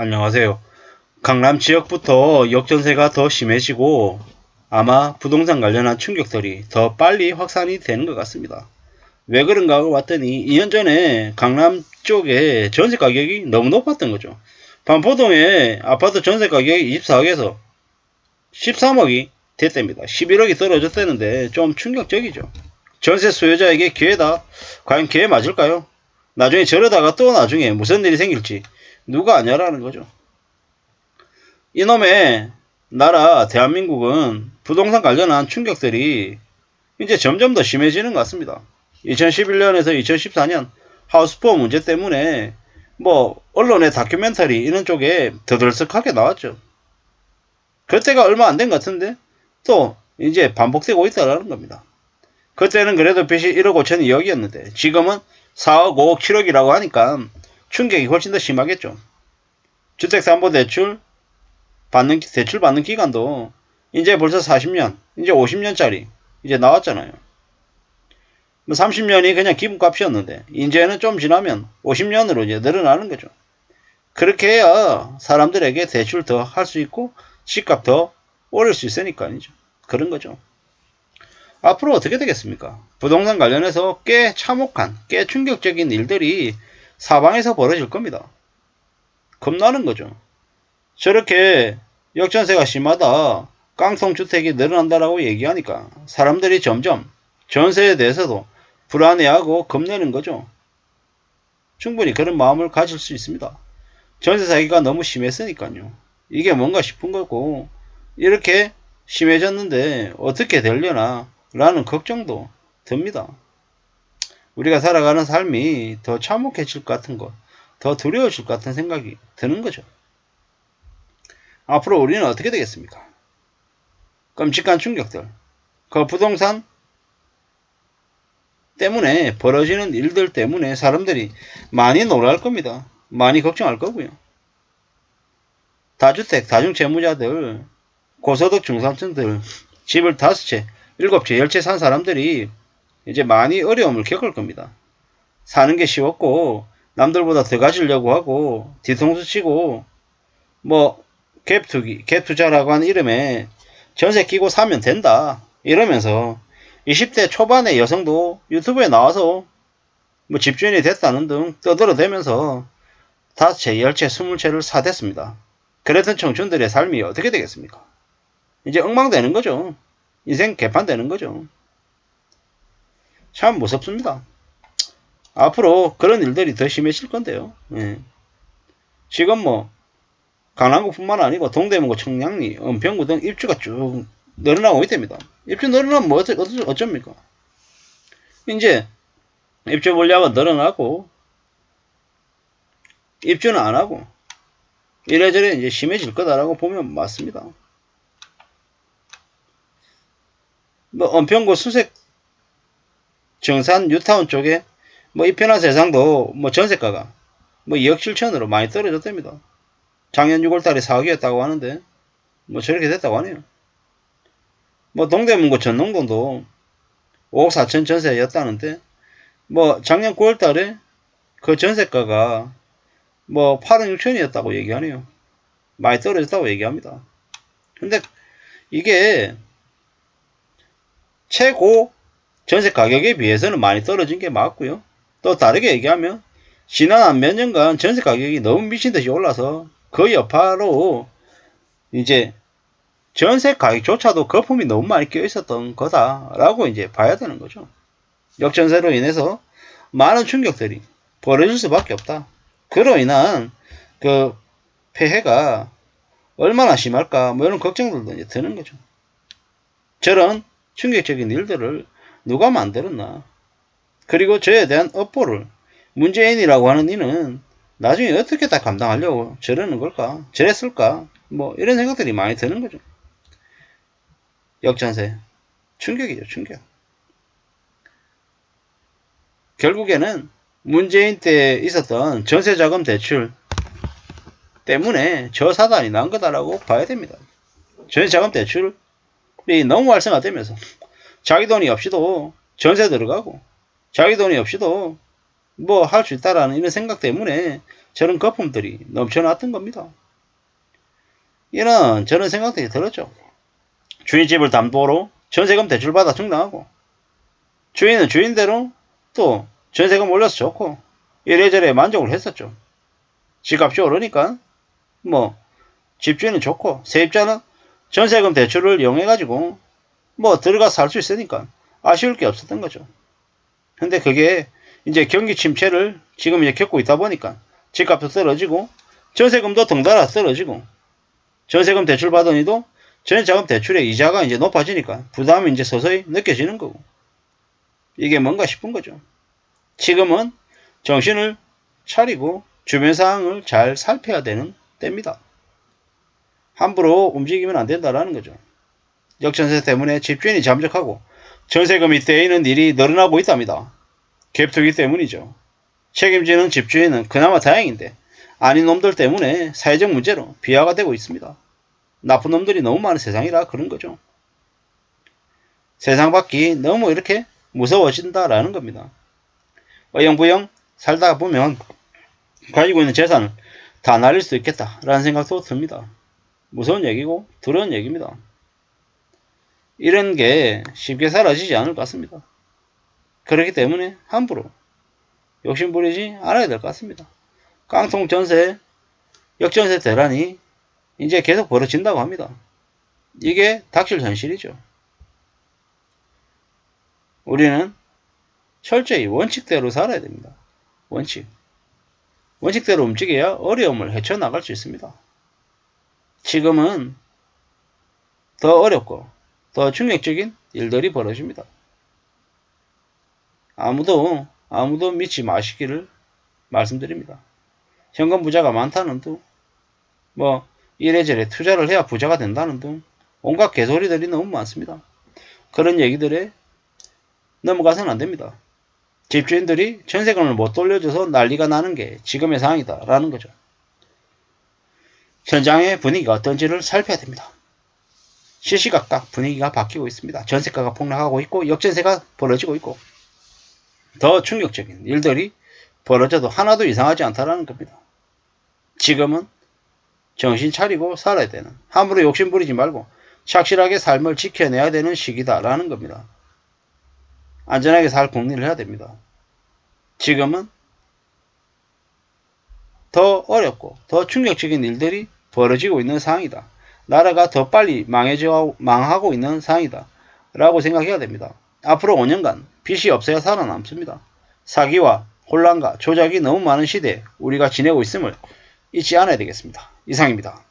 안녕하세요. 강남 지역부터 역전세가 더 심해지고 아마 부동산 관련한 충격들이 더 빨리 확산이 되는 것 같습니다. 왜 그런가 하고 봤더니 2년 전에 강남 쪽에 전세 가격이 너무 높았던 거죠. 반포동에 아파트 전세 가격이 24억에서 13억이 됐답니다. 11억이 떨어졌다는데 좀 충격적이죠. 전세 수요자에게 기회다. 과연 기회 맞을까요? 나중에 저러다가 또 나중에 무슨 일이 생길지 누가 아냐라는 거죠. 이놈의 나라 대한민국은 부동산 관련한 충격들이 이제 점점 더 심해지는 것 같습니다. 2011년에서 2014년 하우스포 문제 때문에 뭐 언론의 다큐멘터리 이런 쪽에 더들썩하게 나왔죠. 그때가 얼마 안 된 것 같은데 또 이제 반복되고 있다는 겁니다. 그때는 그래도 빚이 1억 5천 2억이었는데 지금은 4억 5억 7억이라고 하니까 충격이 훨씬 더 심하겠죠. 주택담보대출 대출 받는 기간도 이제 벌써 40년, 이제 50년짜리 이제 나왔잖아요. 30년이 그냥 기본값이었는데 이제는 좀 지나면 50년으로 이제 늘어나는 거죠. 그렇게 해야 사람들에게 대출 더 할 수 있고 집값 더 오를 수 있으니까 아니죠. 그런 거죠. 앞으로 어떻게 되겠습니까? 부동산 관련해서 꽤 참혹한, 꽤 충격적인 일들이 사방에서 벌어질 겁니다. 겁나는 거죠. 저렇게 역전세가 심하다, 깡통주택이 늘어난다라고 얘기하니까 사람들이 점점 전세에 대해서도 불안해하고 겁내는 거죠. 충분히 그런 마음을 가질 수 있습니다. 전세 사기가 너무 심했으니까요. 이게 뭔가 싶은 거고 이렇게 심해졌는데 어떻게 되려나 라는 걱정도 듭니다. 우리가 살아가는 삶이 더 참혹해질 것 같은 것, 더 두려워질 것 같은 생각이 드는 거죠. 앞으로 우리는 어떻게 되겠습니까? 끔찍한 충격들, 그 부동산 때문에 벌어지는 일들 때문에 사람들이 많이 놀랄 겁니다. 많이 걱정할 거고요. 다주택, 다중채무자들, 고소득 중산층들, 집을 5채, 7채, 10채 산 사람들이 이제 많이 어려움을 겪을 겁니다. 사는 게 쉬웠고 남들보다 더 가지려고 하고 뒤통수 치고 뭐 갭 투자라고 하는 이름에 전세 끼고 사면 된다 이러면서 20대 초반의 여성도 유튜브에 나와서 뭐 집주인이 됐다는 등 떠들어대면서 5채, 10채, 20채를 사댔습니다. 그랬던 청춘들의 삶이 어떻게 되겠습니까? 이제 엉망되는 거죠. 인생 개판되는 거죠. 참 무섭습니다. 앞으로 그런 일들이 더 심해질 건데요. 예. 지금 뭐 강남구뿐만 아니고 동대문구, 청량리, 은평구 등 입주가 쭉 늘어나고 있답니다. 입주 늘어나면 뭐 어쩝니까? 이제 입주 물량은 늘어나고 입주는 안 하고 이래저래 이제 심해질 거다라고 보면 맞습니다. 뭐 은평구 수색 정산 뉴타운 쪽에 뭐 이편한 세상도 뭐 전세가가 뭐 2억 7천으로 많이 떨어졌답니다. 작년 6월달에 4억이었다고 하는데 뭐 저렇게 됐다고 하네요. 뭐 동대문구 전농동도 5억 4천 전세였다는데 뭐 작년 9월달에 그 전세가가 뭐 8억 6천이었다고 얘기하네요. 많이 떨어졌다고 얘기합니다. 근데 이게 최고 전세 가격에 비해서는 많이 떨어진 게 맞고요. 또 다르게 얘기하면 지난 몇 년간 전세 가격이 너무 미친 듯이 올라서 그 여파로 이제 전세 가격조차도 거품이 너무 많이 껴 있었던 거다라고 이제 봐야 되는 거죠. 역전세로 인해서 많은 충격들이 벌어질 수밖에 없다. 그로 인한 그 폐해가 얼마나 심할까 뭐 이런 걱정들도 이제 드는 거죠. 저런 충격적인 일들을 누가 만들었나? 그리고 저에 대한 업보를 문재인이라고 하는 이는 나중에 어떻게 다 감당하려고 저러는 걸까? 저랬을까? 뭐 이런 생각들이 많이 드는 거죠. 역전세. 충격이죠, 충격. 결국에는 문재인 때 있었던 전세자금 대출 때문에 저 사단이 난 거다라고 봐야 됩니다. 전세자금 대출이 너무 활성화되면서 자기 돈이 없이도 전세 들어가고 자기 돈이 없이도 뭐 할 수 있다라는 이런 생각 때문에 저런 거품들이 넘쳐났던 겁니다. 이런 저런 생각들이 들었죠. 주인집을 담보로 전세금 대출받아 충당하고 주인은 주인대로 또 전세금 올려서 좋고 이래저래 만족을 했었죠. 집값이 오르니까 뭐 집주인은 좋고 세입자는 전세금 대출을 이용해가지고 뭐 들어가서 살 수 있으니까 아쉬울 게 없었던 거죠. 근데 그게 이제 경기 침체를 지금 이제 겪고 있다 보니까 집값도 떨어지고 전세금도 덩달아 떨어지고 전세금 대출 받으니도 전세자금 대출의 이자가 이제 높아지니까 부담이 이제 서서히 느껴지는 거고 이게 뭔가 싶은 거죠. 지금은 정신을 차리고 주변 상황을 잘 살펴야 되는 때입니다. 함부로 움직이면 안 된다라는 거죠. 역전세 때문에 집주인이 잠적하고 전세금이 떼이는 일이 늘어나고 있답니다. 갭투기 때문이죠. 책임지는 집주인은 그나마 다행인데 아닌 놈들 때문에 사회적 문제로 비하가 되고 있습니다. 나쁜 놈들이 너무 많은 세상이라 그런 거죠. 세상 밖이 너무 이렇게 무서워진다라는 겁니다. 어영부영 살다 보면 가지고 있는 재산을 다 날릴 수 있겠다라는 생각도 듭니다. 무서운 얘기고 두려운 얘기입니다. 이런 게 쉽게 사라지지 않을 것 같습니다. 그렇기 때문에 함부로 욕심부리지 않아야 될 것 같습니다. 깡통 전세, 역전세 대란이 이제 계속 벌어진다고 합니다. 이게 닥칠 현실이죠. 우리는 철저히 원칙대로 살아야 됩니다. 원칙대로 움직여야 어려움을 헤쳐나갈 수 있습니다. 지금은 더 어렵고 더 충격적인 일들이 벌어집니다. 아무도 믿지 마시기를 말씀드립니다. 현금 부자가 많다는 둥, 뭐 이래저래 투자를 해야 부자가 된다는 둥, 온갖 개소리들이 너무 많습니다. 그런 얘기들에 넘어가서는 안 됩니다. 집주인들이 전세금을 못 돌려줘서 난리가 나는 게 지금의 상황이다 라는 거죠. 현장의 분위기가 어떤지를 살펴야 됩니다. 시시각각 분위기가 바뀌고 있습니다. 전세가가 폭락하고 있고 역전세가 벌어지고 있고 더 충격적인 일들이 벌어져도 하나도 이상하지 않다라는 겁니다. 지금은 정신 차리고 살아야 되는, 함부로 욕심부리지 말고 착실하게 삶을 지켜내야 되는 시기다라는 겁니다. 안전하게 살 궁리를 해야 됩니다. 지금은 더 어렵고 더 충격적인 일들이 벌어지고 있는 상황이다. 나라가 더 빨리 망하고 있는 상황이다. 라고 생각해야 됩니다. 앞으로 5년간 빚이 없어야 살아남습니다. 사기와 혼란과 조작이 너무 많은 시대에 우리가 지내고 있음을 잊지 않아야 되겠습니다. 이상입니다.